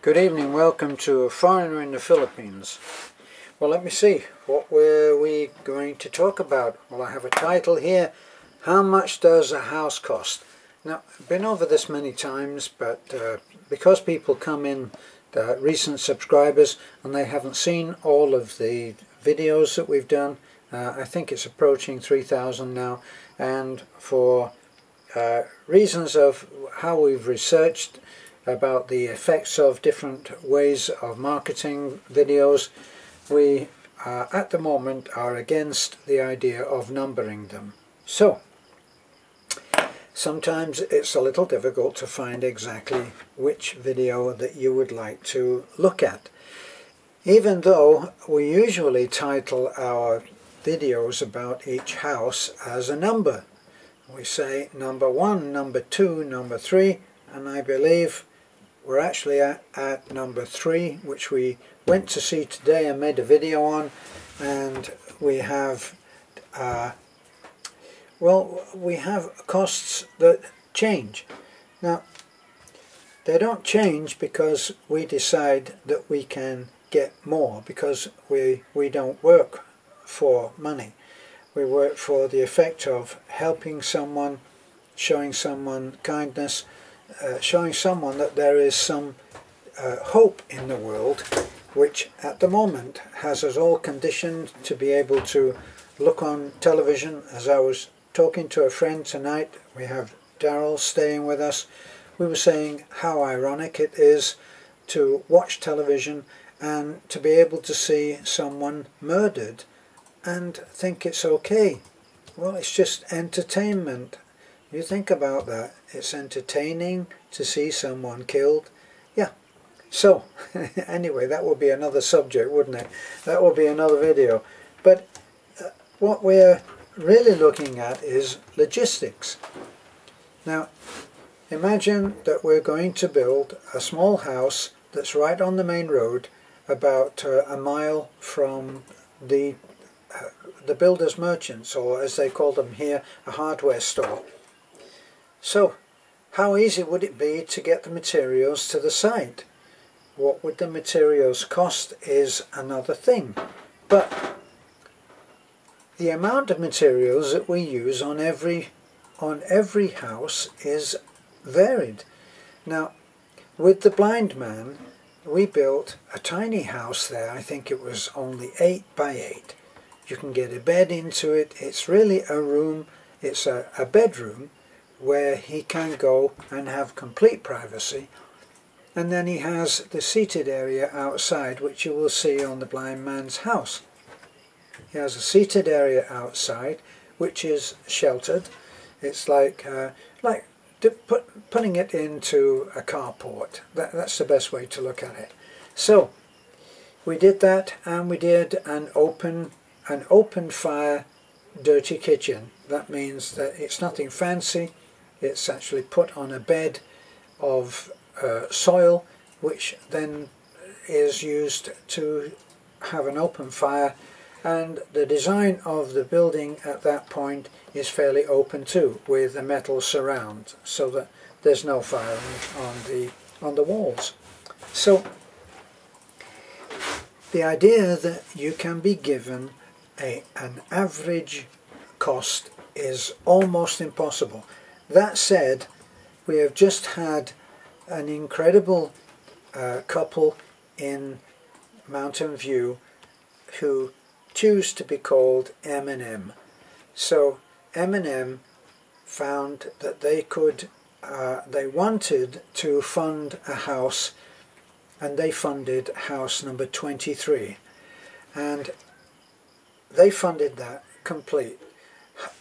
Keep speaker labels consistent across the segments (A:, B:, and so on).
A: Good evening, welcome to A Foreigner in the Philippines. Well, let me see, what were we going to talk about? Well, I have a title here, How Much Does a House Cost? Now, I've been over this many times, but because people come in, recent subscribers, and they haven't seen all of the videos that we've done, I think it's approaching 3,000 now, and for reasons of how we've researched about the effects of different ways of marketing videos, we at the moment are against the idea of numbering them. So sometimes it's a little difficult to find exactly which video that you would like to look at, even though we usually title our videos about each house as a number. We say number 1, number 2, number 3, and I believe we're actually at number 3, which we went to see today and made a video on, and we have we have costs that change. Now, they don't change because we decide that we can get more, because we don't work for money. We work for the effect of helping someone, showing someone kindness, showing someone that there is some hope in the world, which at the moment has us all conditioned to be able to look on television. As I was talking to a friend tonight, we have Daryl staying with us, we were saying how ironic it is to watch television and to be able to see someone murdered and think it's okay. Well, it's just entertainment. You think about that. It's entertaining to see someone killed. Yeah. So, anyway, that would be another subject, wouldn't it? That would be another video. But what we're really looking at is logistics. Now, imagine that we're going to build a small house that's right on the main road, about a mile from the builder's merchants, or as they call them here, a hardware store. So, how easy would it be to get the materials to the site? What would the materials cost is another thing. But the amount of materials that we use on every house is varied. Now, with the blind man, we built a tiny house there. I think it was only 8 by 8. You can get a bed into it. It's really a room, it's a bedroom where he can go and have complete privacy. And then he has the seated area outside, which you will see on the blind man's house. He has a seated area outside, which is sheltered. It's like putting it into a carport. That's the best way to look at it. So we did that, and we did an open fire dirty kitchen. That means that it's nothing fancy. It's actually put on a bed of soil, which then is used to have an open fire, and the design of the building at that point is fairly open too, with a metal surround, so that there's no fire on the walls. So the idea that you can be given an average cost is almost impossible. That said, we have just had an incredible couple in Mountain View who choose to be called M&M. So M&M found that they wanted to fund a house, and they funded house number 23, and they funded that complete,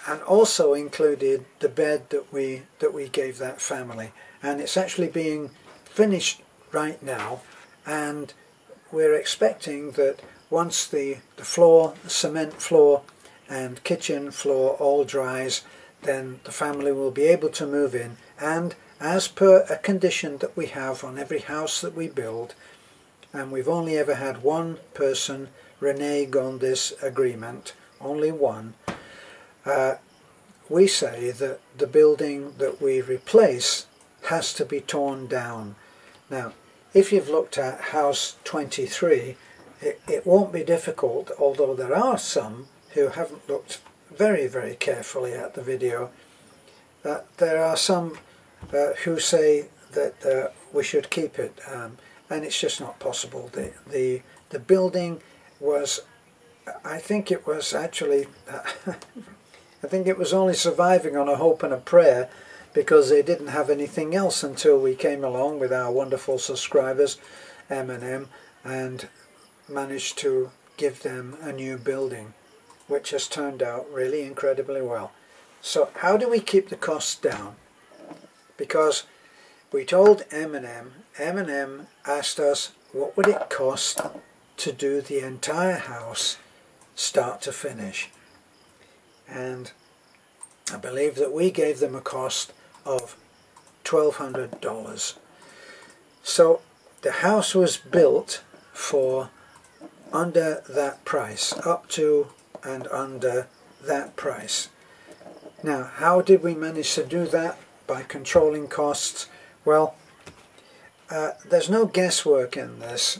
A: and also included the bed that we gave that family, and it's actually being finished right now, and we're expecting that once the floor, the cement floor and kitchen floor all dries, then the family will be able to move in, and as per a condition that we have on every house that we build, and we've only ever had one person renege on this agreement, only one, we say that the building that we replace has to be torn down. Now, if you've looked at house 23, it won't be difficult, although there are some who haven't looked very, very carefully at the video. There are some who say that we should keep it, and it's just not possible. The building was, I think it was actually, I think it was only surviving on a hope and a prayer, because they didn't have anything else until we came along with our wonderful subscribers, M&M, and managed to give them a new building, which has turned out really incredibly well. So how do we keep the costs down? Because we told M&M asked us what would it cost to do the entire house start to finish, and I believe that we gave them a cost of $1,200. So the house was built for under that price, up to and under that price. Now, how did we manage to do that? By controlling costs. Well, there's no guesswork in this.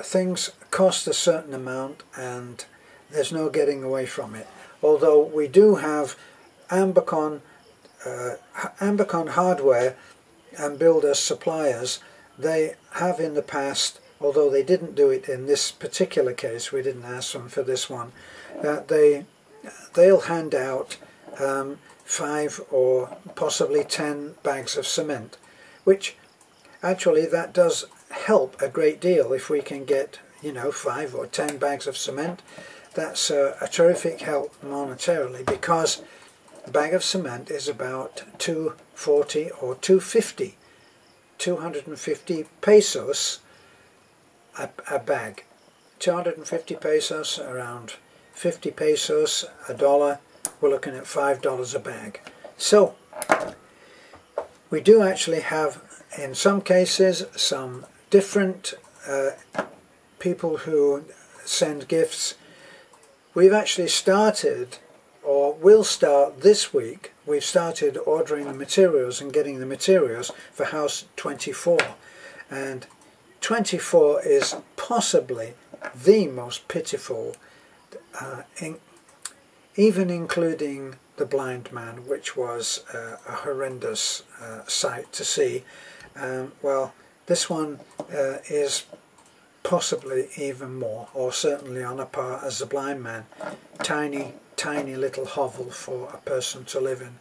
A: Things cost a certain amount and there's no getting away from it. Although we do have Ambicon Hardware and builder suppliers, they have in the past, although they didn't do it in this particular case, we didn't ask them for this one, they'll hand out 5 or possibly 10 bags of cement, which actually that does help a great deal. If we can get, you know, 5 or 10 bags of cement, that's a terrific help monetarily, because a bag of cement is about $2.40 or $2.50, 250 pesos a bag. 250 pesos, around 50 pesos, $1, we're looking at $5 a bag. So we do actually have, in some cases, some different people who send gifts. We've actually started, or will start this week, we've started ordering the materials and getting the materials for house 24. And 24 is possibly the most pitiful, even including the blind man, which was a horrendous sight to see. Well, this one is possibly even more, or certainly on a par as the blind man. Tiny little hovel for a person to live in.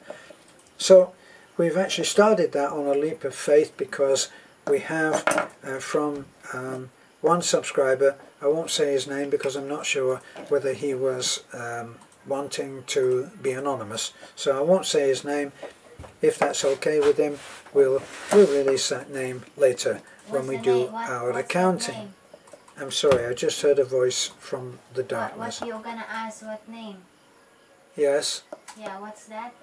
A: So we've actually started that on a leap of faith, because we have from one subscriber, I won't say his name because I'm not sure whether he was wanting to be anonymous, so I won't say his name. If that's okay with him, we'll release that name later when we do our accounting. I'm sorry, I just heard a voice from the darkness.
B: What you're gonna ask, what name?
A: Yes?
B: Yeah, what's that?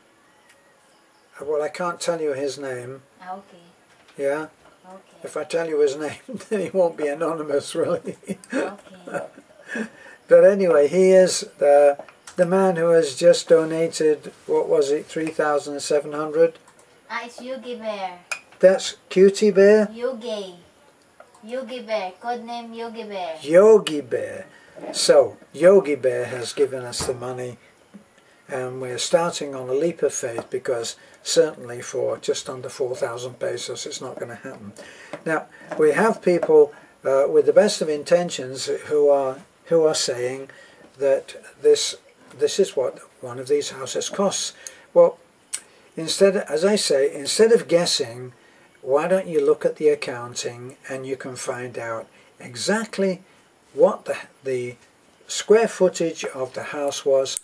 A: Well, I can't tell you his name.
B: Okay.
A: Yeah?
B: Okay.
A: If I tell you his name, then he won't be anonymous, really.
B: Okay.
A: But anyway, he is the man who has just donated, what was it, 3,700?
B: It's Yogi Bear.
A: That's Cutie Bear?
B: Yogi Bear, codename Yogi Bear.
A: Yogi Bear. So, Yogi Bear has given us the money, and we're starting on a leap of faith, because certainly for just under 4,000 pesos it's not going to happen. Now, we have people with the best of intentions who are saying that this is what one of these houses costs. Well, instead, as I say, instead of guessing, why don't you look at the accounting and you can find out exactly what the square footage of the house was,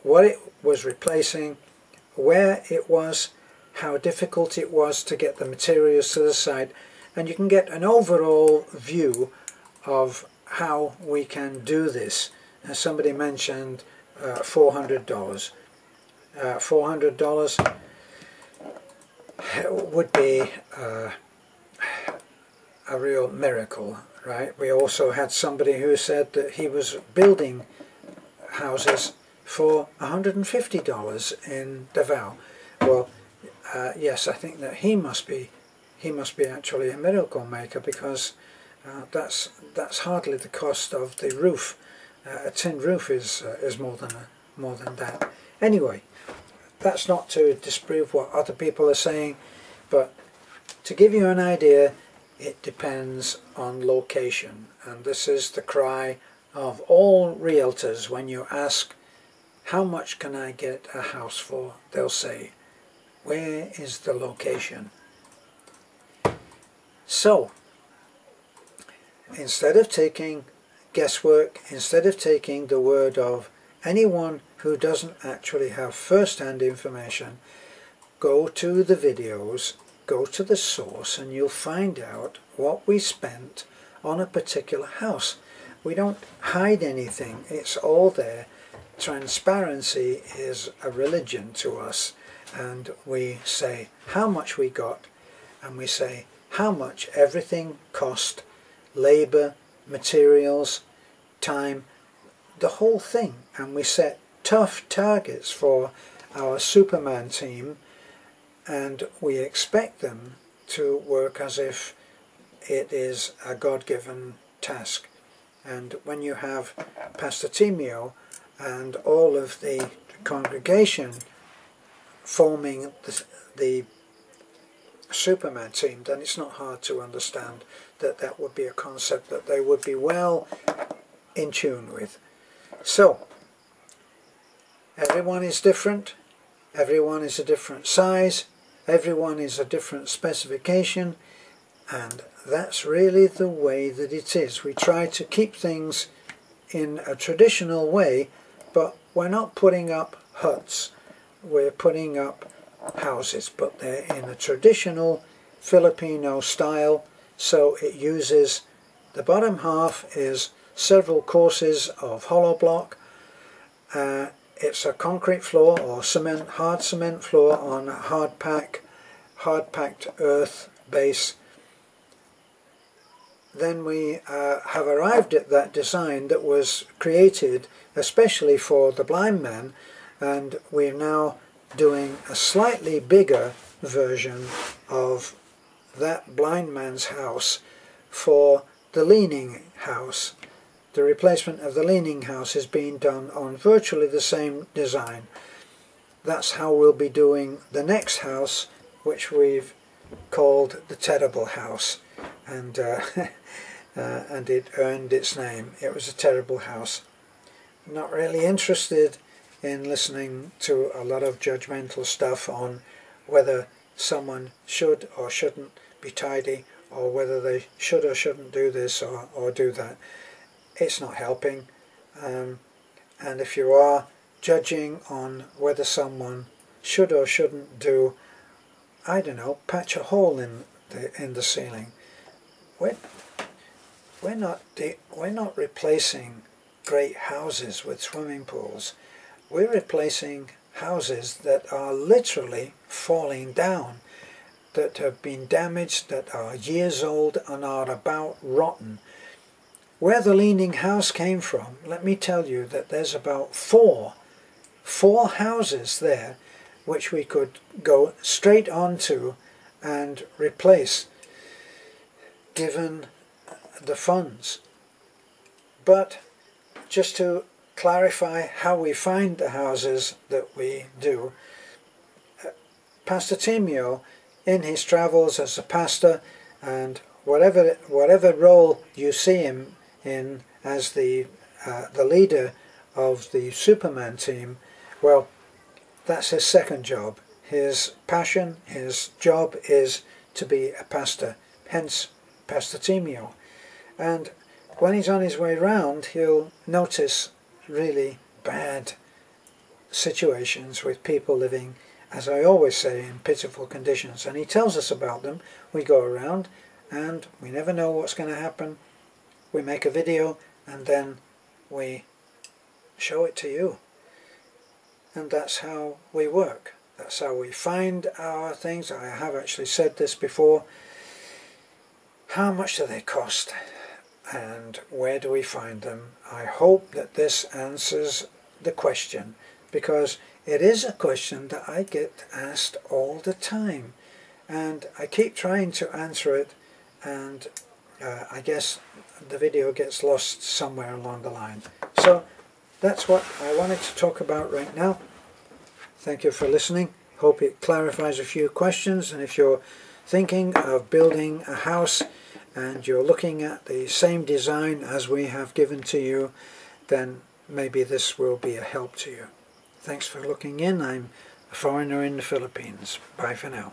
A: what it was replacing, where it was, how difficult it was to get the materials to the site, and you can get an overall view of how we can do this. As somebody mentioned, $400. $400 would be a real miracle, right? We also had somebody who said that he was building houses for $150 in Davao. Well, yes, I think that he he must be actually a miracle maker, because that's hardly the cost of the roof. A tin roof is more than that. Anyway, that's not to disprove what other people are saying, but to give you an idea, it depends on location. And this is the cry of all realtors. When you ask, how much can I get a house for? They'll say, where is the location? So, instead of taking guesswork, instead of taking the word of anyone who doesn't actually have first-hand information, go to the videos, go to the source, and you'll find out what we spent on a particular house. We don't hide anything, it's all there. Transparency is a religion to us, and we say how much we got, and we say how much everything cost, labor, materials, time, the whole thing. And we set tough targets for our Superman team, and we expect them to work as if it is a God-given task. And when you have Pastor Timio and all of the congregation forming the Superman team, then it's not hard to understand that that would be a concept that they would be well in tune with. So, everyone is different, everyone is a different size, everyone is a different specification, and that's really the way that it is. We try to keep things in a traditional way, but we're not putting up huts, we're putting up houses, but they're in a traditional Filipino style. So it uses, the bottom half is several courses of hollow block. It's a concrete floor or cement, hard cement floor on a hard packed earth base. Then we have arrived at that design that was created especially for the blind man, and we're now doing a slightly bigger version of that blind man's house for the leaning house. The replacement of the leaning house is being done on virtually the same design. That's how we'll be doing the next house, which we've called the Terrible House, and and it earned its name. It was a terrible house. Not really interested in listening to a lot of judgmental stuff on whether someone should or shouldn't be tidy, or whether they should or shouldn't do this or do that. It's not helping. And if you are judging on whether someone should or shouldn't do, I don't know, patch a hole in the ceiling. We're not replacing great houses with swimming pools. We're replacing houses that are literally falling down, that have been damaged, that are years old and are about rotten. Where the leaning house came from, let me tell you that there's about four houses there which we could go straight onto and replace, given the funds. But just to clarify how we find the houses that we do, Pastor Timio, in his travels as a pastor, and whatever role you see him in as the leader of the Superman team, well, that's his second job. His passion, his job is to be a pastor, hence Pastor Timio. And when he's on his way round, he'll notice really bad situations with people living, as I always say, in pitiful conditions. And he tells us about them. We go around and we never know what's going to happen. We make a video and then we show it to you. And that's how we work. That's how we find our things. I have actually said this before. How much do they cost? And where do we find them? I hope that this answers the question, because it is a question that I get asked all the time. and I keep trying to answer it, and I guess the video gets lost somewhere along the line. So that's what I wanted to talk about right now. Thank you for listening. Hope it clarifies a few questions, and if you're thinking of building a house and you're looking at the same design as we have given to you, then maybe this will be a help to you. Thanks for looking in. I'm a foreigner in the Philippines. Bye for now.